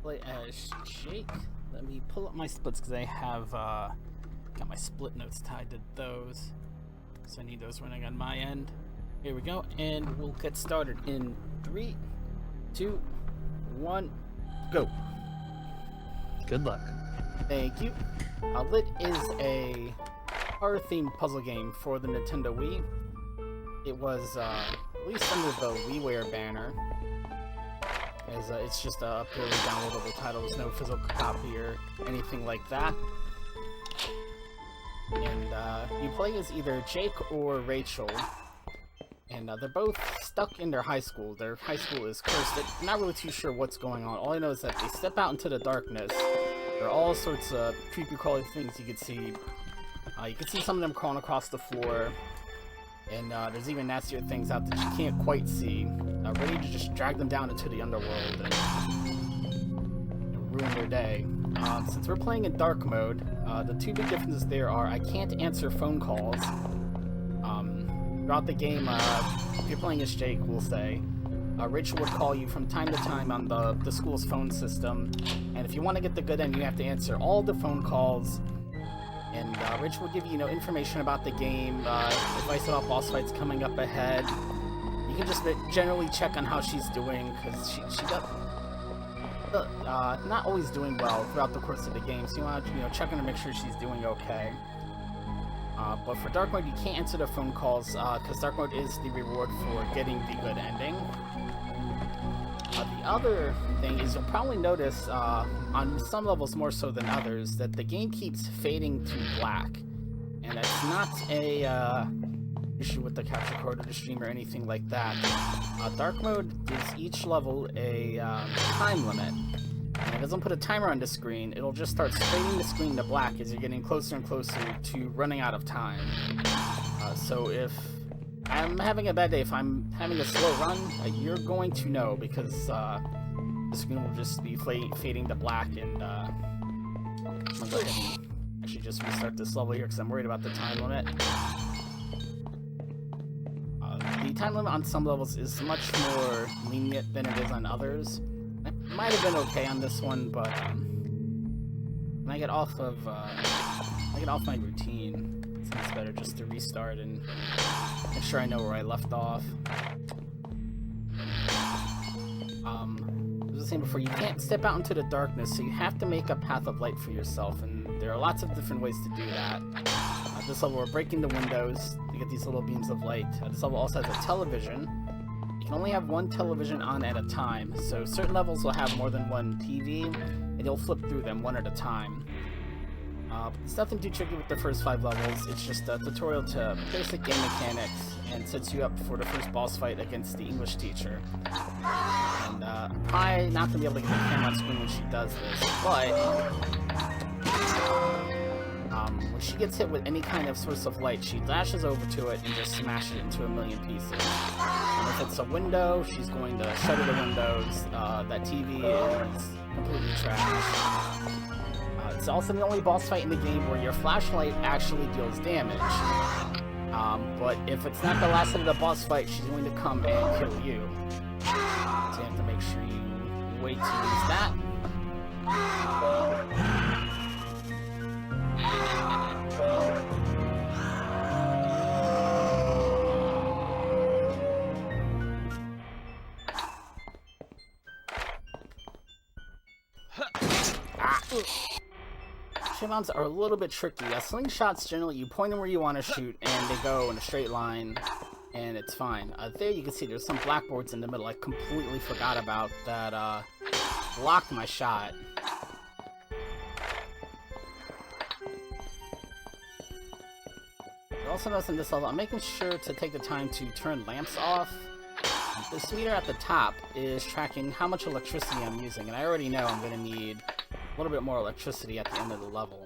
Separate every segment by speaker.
Speaker 1: Play as Jake. Let me pull up my splits because I have got my split notes tied to those. So I need those running on my end. Here we go, and we'll get started in 3, 2, 1, go.
Speaker 2: Good luck.
Speaker 1: Thank you. Lit is a horror-themed puzzle game for the Nintendo Wii. It was released under the WiiWare banner. As it's just a purely downloadable title. There's no physical copy or anything like that. And you play as either Jake or Rachel. And they're both stuck in their high school. Their high school is cursed. I'm not really too sure what's going on. All I know is that they step out into the darkness. There are all sorts of creepy crawly things you can see. You can see some of them crawling across the floor. And there's even nastier things out that you can't quite see. Ready to just drag them down into the underworld and ruin their day. Since we're playing in dark mode, the two big differences there are I can't answer phone calls. Throughout the game, if you're playing as Jake, we'll say, Rachel would call you from time to time on the school's phone system. And if you want to get the good end, you have to answer all the phone calls. And Rachel will give you, information about the game, advice about boss fights coming up ahead. You can just generally check on how she's doing, because she got not always doing well throughout the course of the game. So you want to, check on her to make sure she's doing okay. But for dark mode, you can't answer the phone calls, because dark mode is the reward for getting the good ending. The other thing is you'll probably notice, on some levels more so than others, that the game keeps fading to black. And that's not a issue with the capture card or the stream or anything like that. Dark mode gives each level a time limit. And it doesn't put a timer on the screen, it'll just start fading the screen to black as you're getting closer and closer to running out of time. So if I'm having a bad day, if I'm having a slow run, you're going to know, because the screen will just be fading to black. And I'm going to go ahead and actually just restart this level here because I'm worried about the time limit. The time limit on some levels is much more lenient than it is on others. It might have been okay on this one, but when I get off of my routine, it's better just to restart and make sure I know where I left off. As I was saying before, you can't step out into the darkness, so you have to make a path of light for yourself, and there are lots of different ways to do that. This level, we're breaking the windows to get these little beams of light. This level also has a television. You can only have one television on at a time, so certain levels will have more than one TV, and you'll flip through them one at a time. It's nothing too tricky with the first 5 levels. It's just a tutorial to basic game mechanics and sets you up for the first boss fight against the English teacher. And I'm probably not going to be able to get the camera on screen when she does this, but when she gets hit with any kind of source of light, she lashes over to it and just smashes it into a million pieces. And if it's a window, she's going to shutter the windows. That TV is completely trashed. It's also the only boss fight in the game where your flashlight actually deals damage. But if it's not the last hit of the boss fight, she's going to come and kill you. So you have to make sure you wait to use that. Bombs are a little bit tricky. Slingshots, generally, you point them where you want to shoot, and they go in a straight line, and it's fine. There you can see there's some blackboards in the middle I completely forgot about that blocked my shot. You also notice in this level, I'm making sure to take the time to turn lamps off. This meter at the top is tracking how much electricity I'm using, and I already know I'm going to need a little bit more electricity at the end of the level.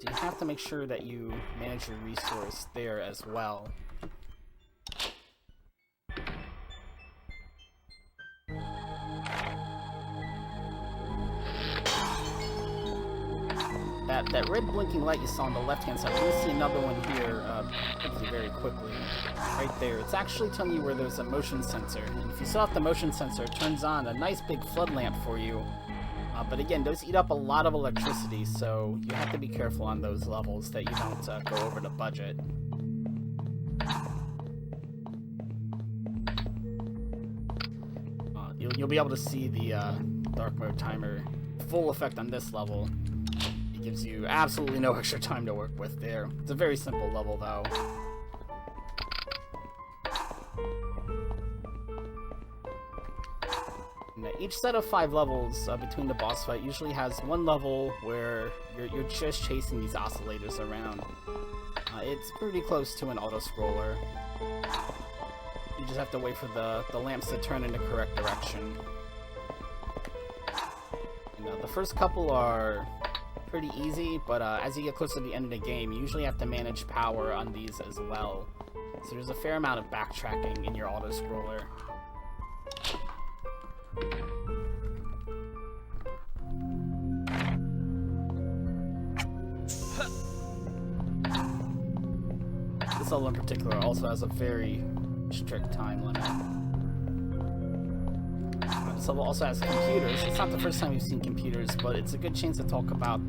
Speaker 1: So you have to make sure that you manage your resource there as well. that red blinking light you saw on the left-hand side, we're going to see another one here, hopefully very quickly, right there. It's actually telling you where there's a motion sensor, and if you set off the motion sensor, it turns on a nice big flood lamp for you. But again, those eat up a lot of electricity, so you have to be careful on those levels that you don't go over the budget. You'll be able to see the dark mode timer full effect on this level. It gives you absolutely no extra time to work with there. It's a very simple level, though. Each set of 5 levels between the boss fight usually has one level where you're just chasing these oscillators around. It's pretty close to an auto-scroller. You just have to wait for the lamps to turn in the correct direction. And, the first couple are pretty easy, but as you get closer to the end of the game, you usually have to manage power on these as well. So there's a fair amount of backtracking in your auto-scroller. This level in particular also has a very strict time limit. This level also has computers. It's not the first time we've seen computers, but it's a good chance to talk about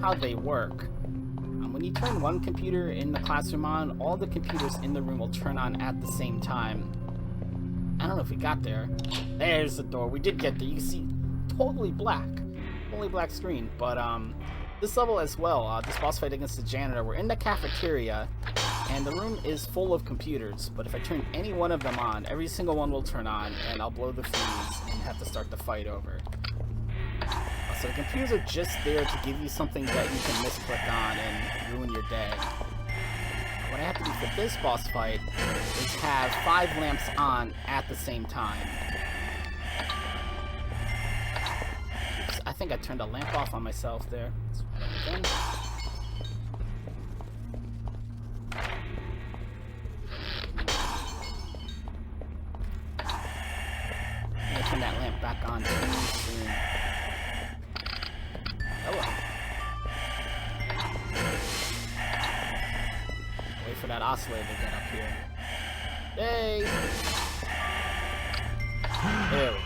Speaker 1: how they work. When you turn one computer in the classroom on, all the computers in the room will turn on at the same time. I don't know if we got there. There's the door. We did get there. You can see totally black screen. But this level as well, this boss fight against the janitor, we're in the cafeteria, and the room is full of computers. But if I turn any one of them on, every single one will turn on, and I'll blow the fuse and have to start the fight over. So the computers are just there to give you something that you can misclick on and ruin your day. What I have to do for this boss fight is have 5 lamps on at the same time. Oops, I think I turned a lamp off on myself there. Let's try that again. I'm gonna turn that lamp back on soon. Hello. Wait for that oscillator to get up here. Yay! There we go.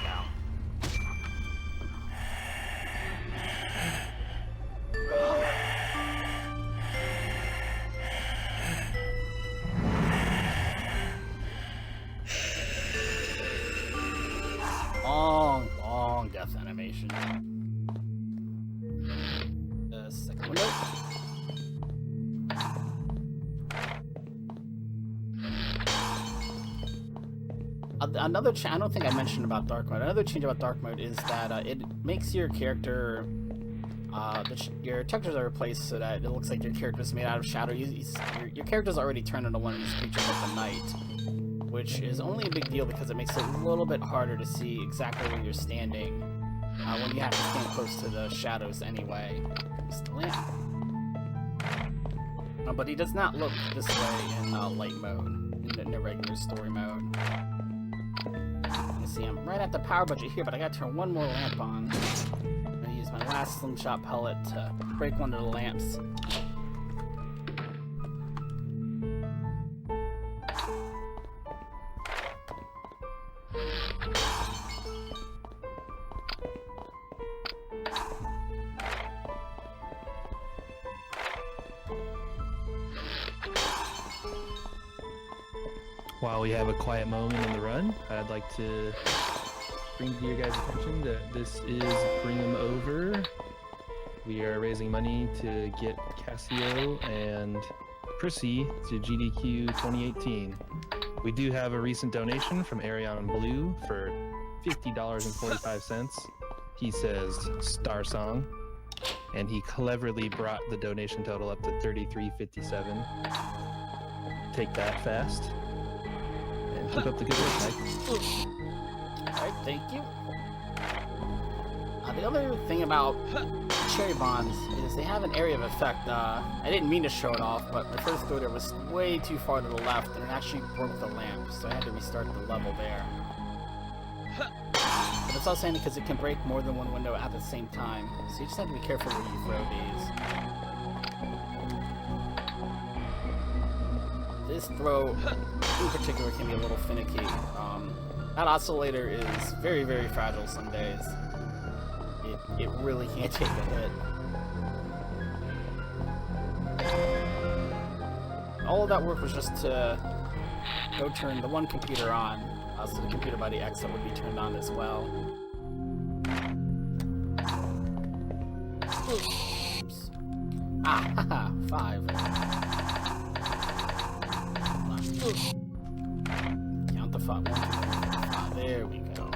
Speaker 1: Long death animation. The second window. Another I don't think I mentioned about dark mode. Another change about dark mode is that it makes your character, your textures are replaced so that it looks like your character's made out of shadow. Your character's already turned into one of these creatures at the night, which is only a big deal because it makes it a little bit harder to see exactly where you're standing when you have to stand close to the shadows anyway. Just the lamp. But he does not look this way in light mode, in the regular story mode. You see, I'm right at the power budget here, but I gotta turn one more lamp on. I'm gonna use my last slingshot pellet to break one of the lamps.
Speaker 2: While we have a quiet moment in the run, I'd like to bring to your guys' attention that this is Bring 'em Over. We are raising money to get Cassio and Prissy to GDQ 2018. We do have a recent donation from Arion Blue for $50.45. He says Star Song, and he cleverly brought the donation total up to $33.57. Take that fast. Keep up the good work, Mike.
Speaker 1: Alright, thank you. The other thing about cherry bombs is they have an area of effect. I didn't mean to show it off, but my first go there was way too far to the left, and it actually broke the lamp, so I had to restart the level there. But That's also handy because it can break more than one window at the same time. So you just have to be careful where you throw these. This throw, in particular, can be a little finicky. That oscillator is very, very fragile some days. It really can't take a hit. All of that work was just to go turn the one computer on, so the computer by the exit would be turned on as well. Oops. Ah, haha, 5. Count the 5. 1, 2, 3, 4, 5. There we go.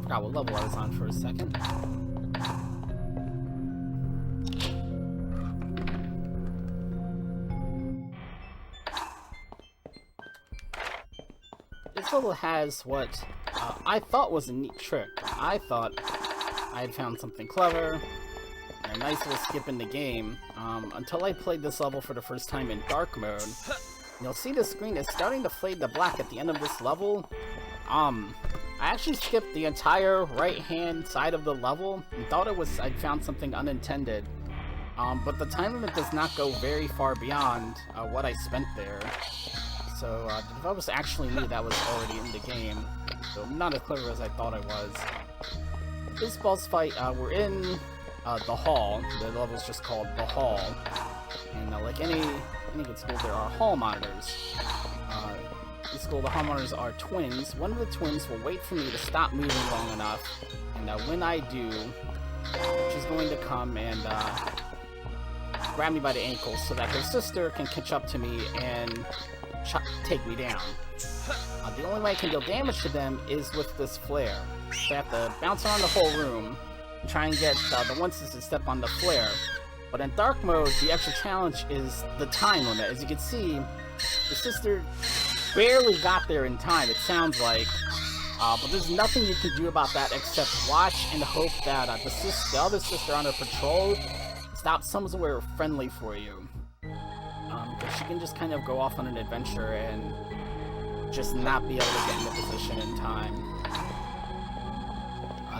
Speaker 1: Forgot what level I was on for a second. This level has what I thought was a neat trick. I thought I had found something clever, and a nice little skip in the game, until I played this level for the first time in dark mode. You'll see the screen is starting to fade to black at the end of this level. I actually skipped the entire right-hand side of the level and thought I'd found something unintended. But the time limit does not go very far beyond what I spent there. So the developers actually knew that was already in the game. So not as clever as I thought I was. This boss fight, we're in the hall. The level's just called the hall. And like any good school, there are hall monitors. In school, the hall monitors are twins. One of the twins will wait for me to stop moving long enough. And when I do, she's going to come and grab me by the ankles so that her sister can catch up to me and take me down. The only way I can deal damage to them is with this flare. So I have to bounce around the whole room and try and get the one sister to step on the flare. But in dark mode, the extra challenge is the time limit. As you can see, the sister barely got there in time, it sounds like. But there's nothing you can do about that except watch and hope that the other sister on her patrol stops somewhere friendly for you. Because she can just kind of go off on an adventure and just not be able to get in the position in time.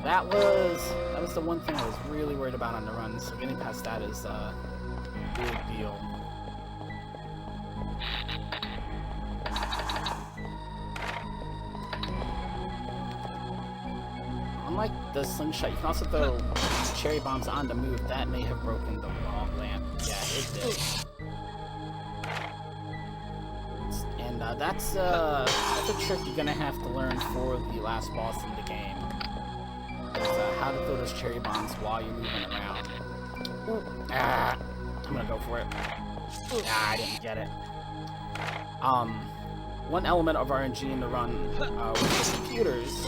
Speaker 1: That was the one thing I was really worried about on the run, so getting past that is a big deal. Unlike the slingshot, you can also throw cherry bombs on the move. That may have broken the wall lamp. Yeah, it did. And that's a trick you're gonna have to learn for the last boss in the game. How to throw those cherry bombs while you're moving around. I'm gonna go for it. I didn't get it. One element of RNG in the run with the computers,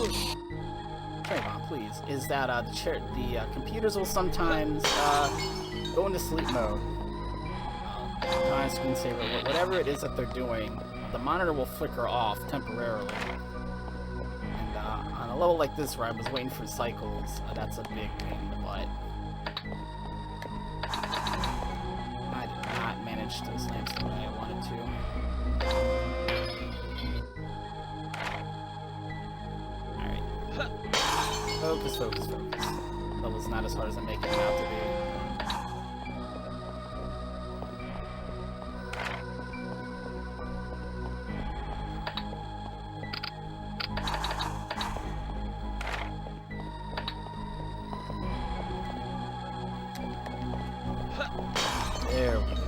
Speaker 1: cherry bomb, please, is that the computers will sometimes go into sleep mode. Time screensaver, whatever it is that they're doing, the monitor will flicker off temporarily. On a level like this where I was waiting for cycles, that's a big pain in the butt. I did not manage to slam the way I wanted to. Alright. Focus, focus, focus. The level's not as hard as I'm making it out to be. There we go.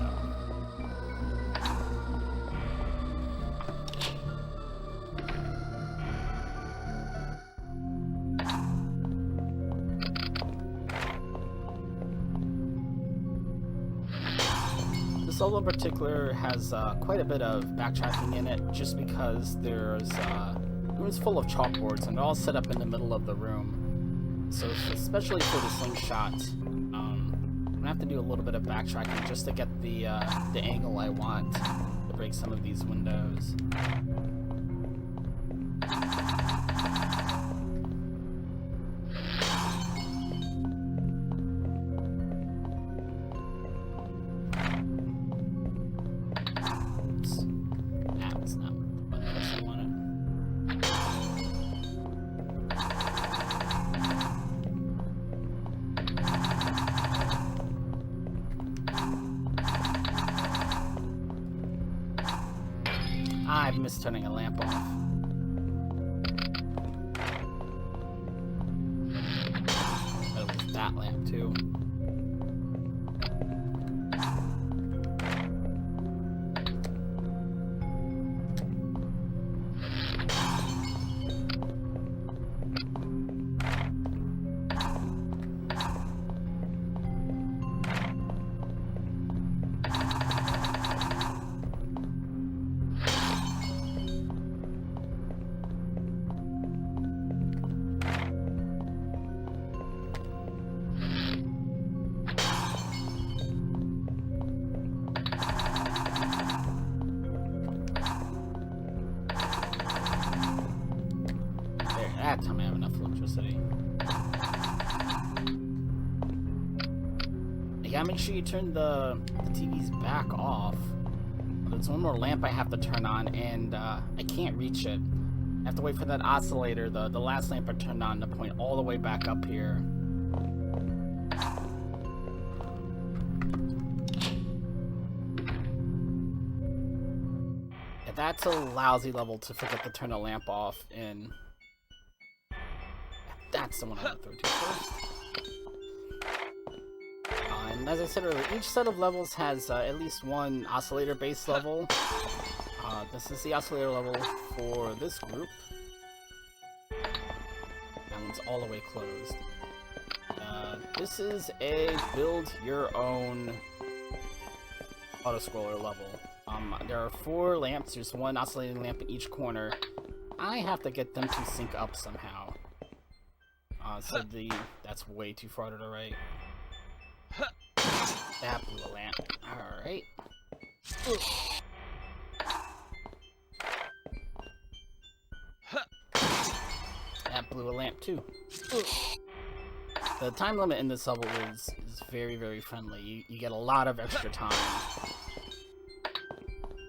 Speaker 1: This level in particular has quite a bit of backtracking in it, just because there's rooms full of chalkboards and they're all set up in the middle of the room. So especially for the slingshot, I'm gonna have to do a little bit of backtracking just to get the angle I want to break some of these windows. Oops. That was not the button I wanted. missed turning a lamp off. It was that lamp too. That time I have enough electricity. You gotta make sure you turn the TVs back off. There's one more lamp I have to turn on, and I can't reach it. I have to wait for that oscillator, the last lamp I turned on, to point all the way back up here. Yeah, that's a lousy level to forget to turn a lamp off in. That's the one I'm gonna throw to first. And as I said earlier, each set of levels has at least one oscillator-based level. This is the oscillator level for this group. That one's all the way closed. This is a build-your-own auto-scroller level. There are 4 lamps. There's one oscillating lamp in each corner. I have to get them to sync up somehow. So that's way too far to the right. That blew a lamp. Alright. That blew a lamp too. The time limit in this level is very, very friendly. You get a lot of extra time.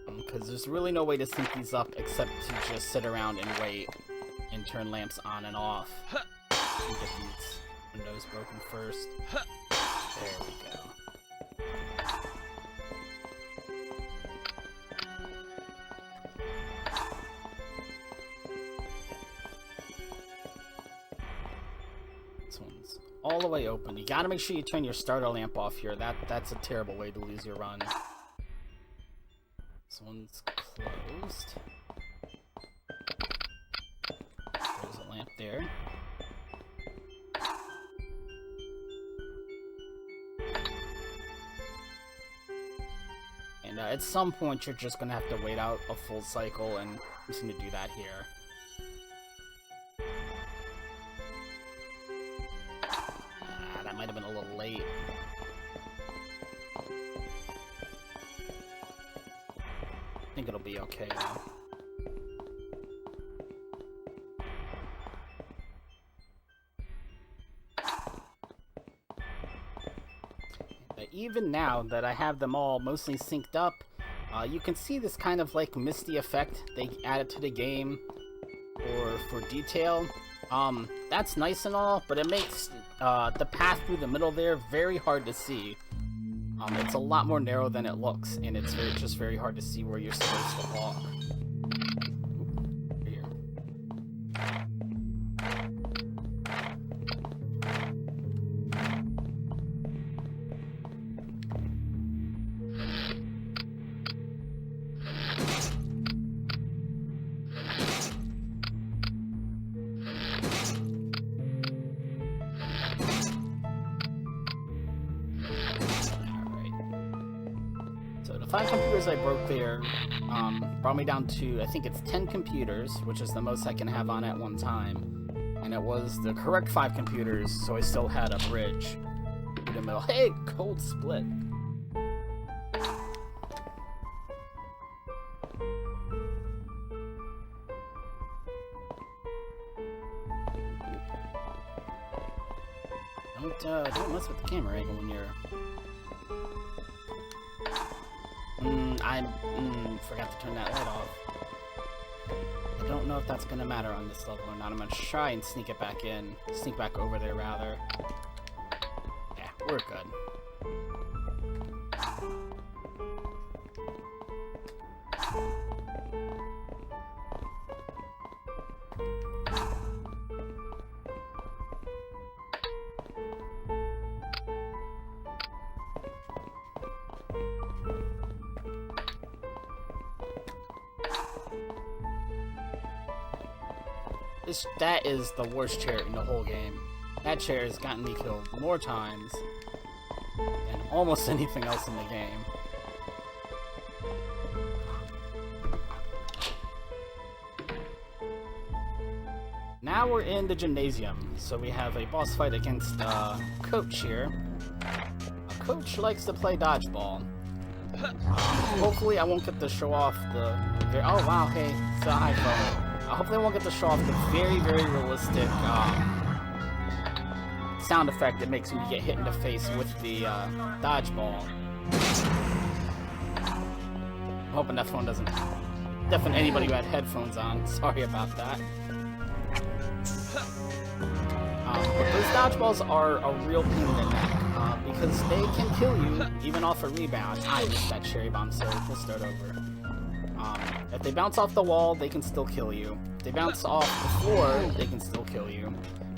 Speaker 1: Because there's really no way to sync these up except to just sit around and wait and turn lamps on and off. And get these windows broken first. There we go. This one's all the way open. You gotta make sure you turn your starter lamp off here. That's a terrible way to lose your run. This one's closed. There's a lamp there. And at some point, you're just gonna have to wait out a full cycle, and I'm just gonna do that here. That might have been a little late. I think it'll be okay, though. Even now that I have them all mostly synced up, you can see this kind of like misty effect they added to the game or for detail. That's nice and all, but it makes the path through the middle there very hard to see. It's a lot more narrow than it looks, and it's just very hard to see where you're supposed to walk. Here. So the 5 computers I broke there brought me down to, I think it's 10 computers, which is the most I can have on at one time. And it was the correct 5 computers, so I still had a bridge in the middle. Hey, cold split. Don't mess with the camera angle when you're... I forgot to turn that light off. I don't know if that's gonna matter on this level or not. I'm gonna try and sneak it back in. Sneak back over there, rather. Yeah, we're good. That is the worst chair in the whole game. That chair has gotten me killed more times than almost anything else in the game. Now we're in the gymnasium, so we have a boss fight against Coach here. Coach likes to play dodgeball. Hopefully I won't get to show off the... Oh wow, hey, it's a iPhone. Hopefully I won't get to show off the very, very realistic sound effect it makes when you get hit in the face with the dodgeball. I'm hoping that phone doesn't deafen anybody who had headphones on. Sorry about that. But those dodgeballs are a real pain in the neck, because they can kill you even off a rebound. I missed that cherry bomb, so we'll start over. If they bounce off the wall, they can still kill you. If they bounce off the floor, they can still kill you.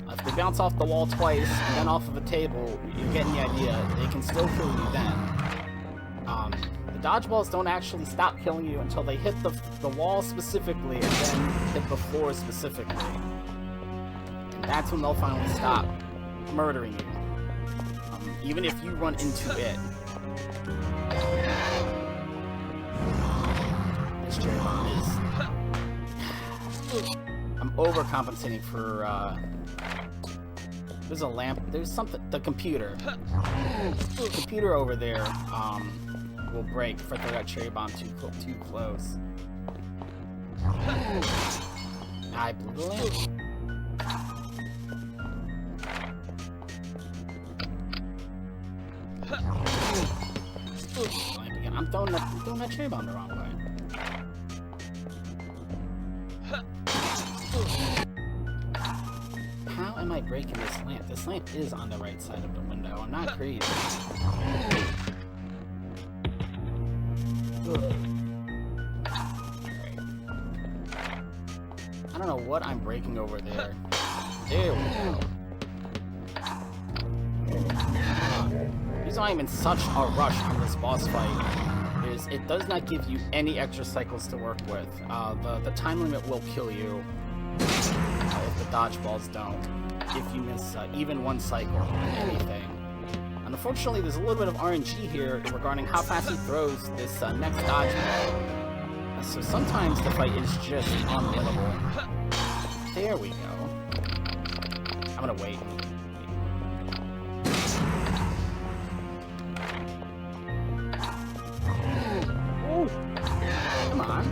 Speaker 1: If they bounce off the wall twice and then off of a table, you're getting the idea. They can still kill you then. The dodgeballs don't actually stop killing you until they hit the wall specifically and then hit the floor specifically. And that's when they'll finally stop murdering you. Even if you run into it. This cherry bomb is... I'm overcompensating for, there's a lamp, there's something, the computer. The computer over there, will break if I throw that cherry bomb too close. I blew the lamp. I'm throwing that cherry bomb the wrong way. How am I breaking this lamp? This lamp is on the right side of the window. I'm not crazy. I don't know what I'm breaking over there. There we go. The reason I'm in such a rush on this boss fight is it does not give you any extra cycles to work with. The time limit will kill you if the dodgeballs don't. If you miss even one cycle on anything. And unfortunately, there's a little bit of RNG here regarding how fast he throws this next dodgeball. So sometimes the fight is just unwinnable. There we go. I'm gonna wait. Ooh. Come on.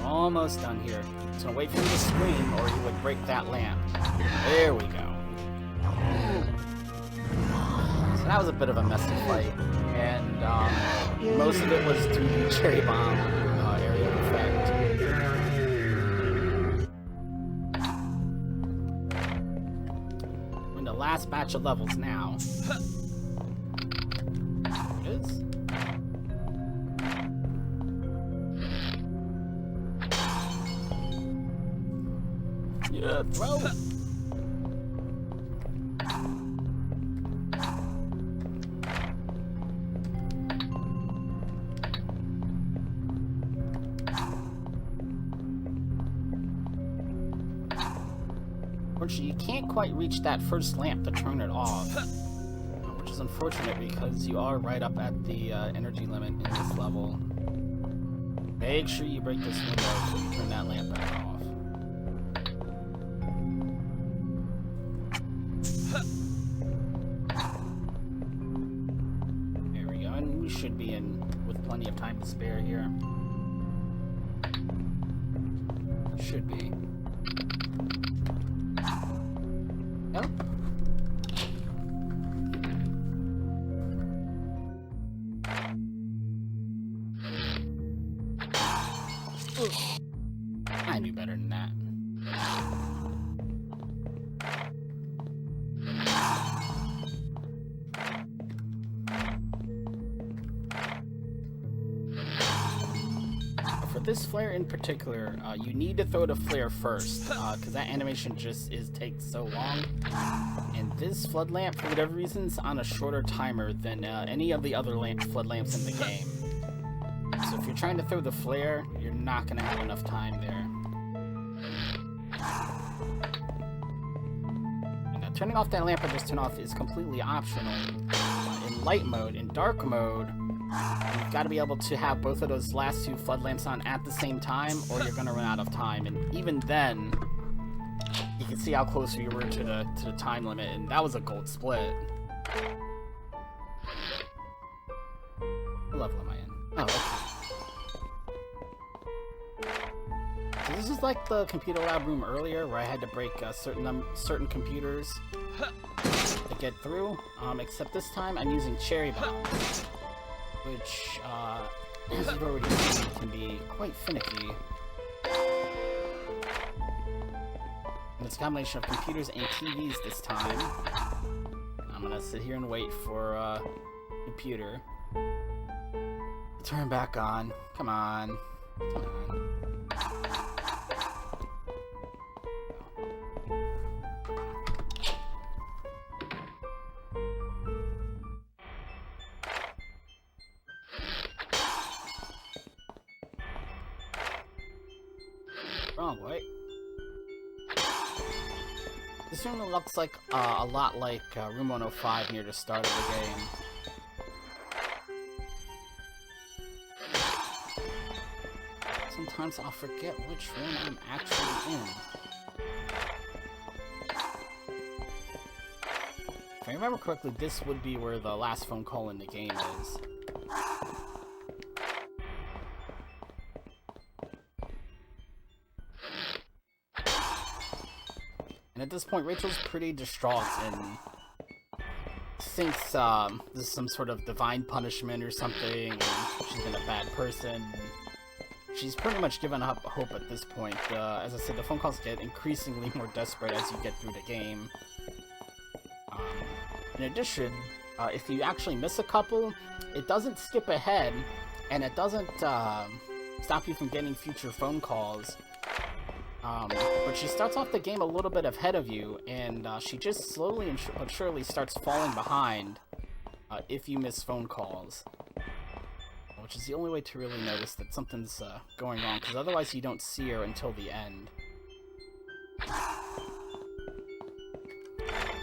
Speaker 1: Almost done here. Just gonna wait for him to scream or he would break that lamp. There we go. So that was a bit of a messy fight, and most of it was due to cherry bomb area of effect. We're in the last batch of levels now. There it is. Yeah, throw! Unfortunately, you can't quite reach that first lamp to turn it off, which is unfortunate because you are right up at the energy limit in this level. Make sure you break this window so you turn that lamp back off. There we go, and we should be in with plenty of time to spare here. Should be. Nope. I knew better than that. For this flare in particular, you need to throw the flare first, because that animation just takes so long. And this flood lamp, for whatever reason, is on a shorter timer than any of the other flood lamps in the game. So if you're trying to throw the flare, you're not going to have enough time there. And now turning off that lamp I just turned off is completely optional. In light mode, in dark mode, you've got to be able to have both of those last two flood lamps on at the same time, or you're going to run out of time. And even then, you can see how close we were to the time limit, and that was a gold split. What level am I in? Oh, okay. So this is like the computer lab room earlier, where I had to break certain computers to get through. Except this time I'm using cherry bombs, which, as you've already seen, can be quite finicky. And it's a combination of computers and TVs this time. I'm gonna sit here and wait for computer to turn back on. Come on. Come on. Wrong way. This room looks like a lot like room 105 near the start of the game. Sometimes I'll forget which room I'm actually in. If I remember correctly, this would be where the last phone call in the game is. And at this point, Rachel's pretty distraught and thinks this is some sort of divine punishment or something, and she's been a bad person. She's pretty much given up hope at this point. As I said, the phone calls get increasingly more desperate as you get through the game. In addition, if you actually miss a couple, it doesn't skip ahead, and it doesn't stop you from getting future phone calls. But she starts off the game a little bit ahead of you, and she just slowly but surely starts falling behind if you miss phone calls. Which is the only way to really notice that something's going wrong, because otherwise you don't see her until the end.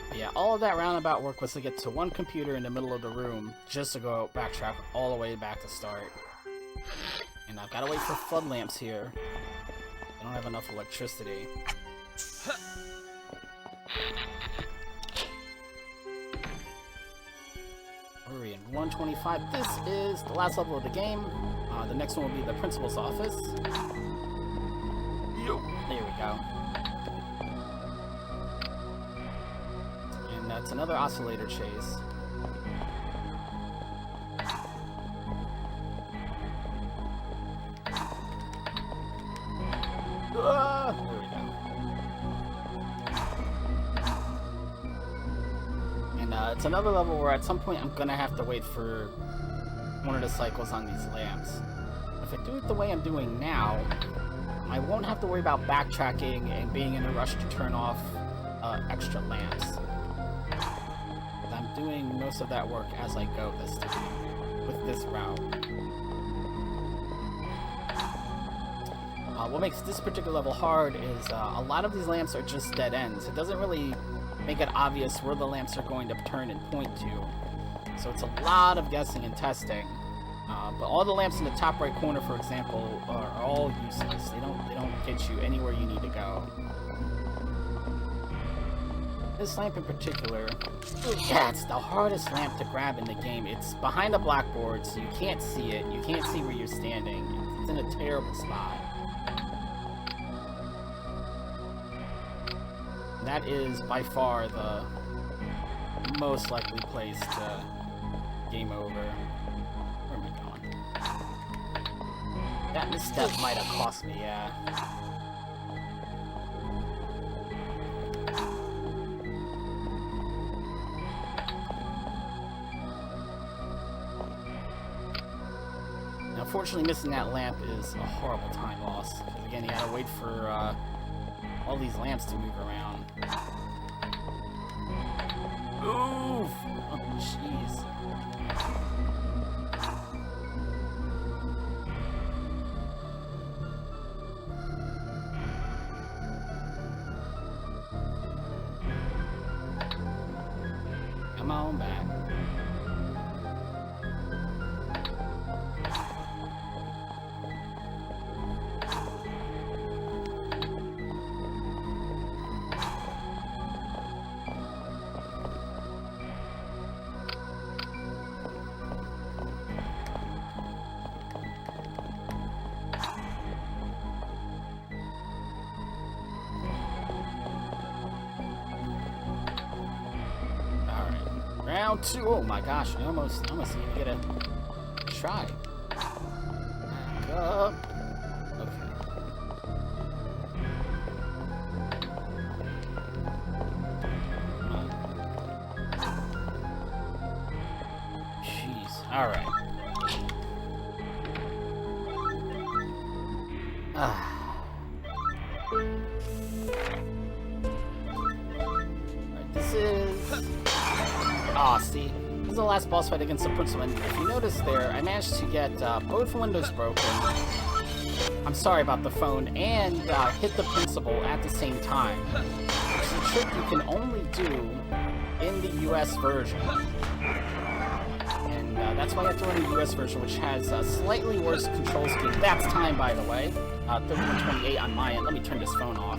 Speaker 1: But yeah, all of that roundabout work was to get to one computer in the middle of the room, just to go backtrack all the way back to start. And I've got to wait for flood lamps here. I don't have enough electricity. We're in 125. This is the last level of the game. The next one will be the principal's office. There we go. And that's another oscillator chase. There we go. And it's another level where at some point I'm gonna have to wait for one of the cycles on these lamps. If I do it the way I'm doing now, I won't have to worry about backtracking and being in a rush to turn off extra lamps. I'm doing most of that work as I go this time, with this route. What makes this particular level hard is a lot of these lamps are just dead ends. It doesn't really make it obvious where the lamps are going to turn and point to. So it's a lot of guessing and testing. But all the lamps in the top right corner, for example, are all useless. They don't get you anywhere you need to go. This lamp in particular, yeah, it's the hardest lamp to grab in the game. It's behind a blackboard, so you can't see it. You can't see where you're standing. It's in a terrible spot. That is by far the most likely place to game over. Where am I going? That misstep might have cost me, yeah. Now, unfortunately, missing that lamp is a horrible time loss. Because again, you gotta wait for all these lamps to move around. Oof! Oh, jeez. Round 2. Oh my gosh, I almost didn't get a try. Back up. Okay. Jeez. All right. This is... Ah, see? This is the last boss fight against the principal, and if you notice there, I managed to get both windows broken. I'm sorry about the phone, and hit the principal at the same time. It's a trick you can only do in the US version. And that's why I have to run the US version, which has a slightly worse control scheme. That's time, by the way. 3128 on my end. Let me turn this phone off.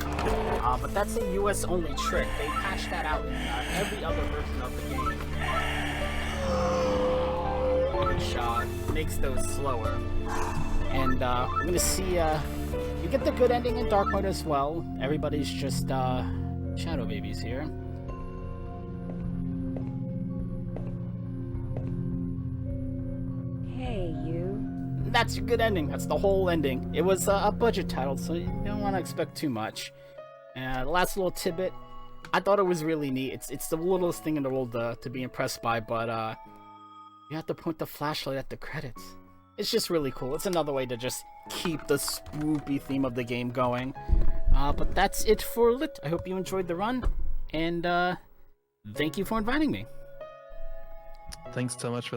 Speaker 1: But that's a US only trick. They patched that out in every other version of the game. Which makes those slower. And we're gonna see, you get the good ending in dark mode as well. Everybody's just shadow babies here.
Speaker 3: Hey, you.
Speaker 1: That's your good ending. That's the whole ending. It was a budget title, so you don't want to expect too much. And last little tidbit, I thought it was really neat. It's the littlest thing in the world to be impressed by, but you have to point the flashlight at the credits. It's just really cool. It's another way to just keep the spoopy theme of the game going. But that's it for Lit. I hope you enjoyed the run, and thank you for inviting me.
Speaker 2: Thanks so much for that.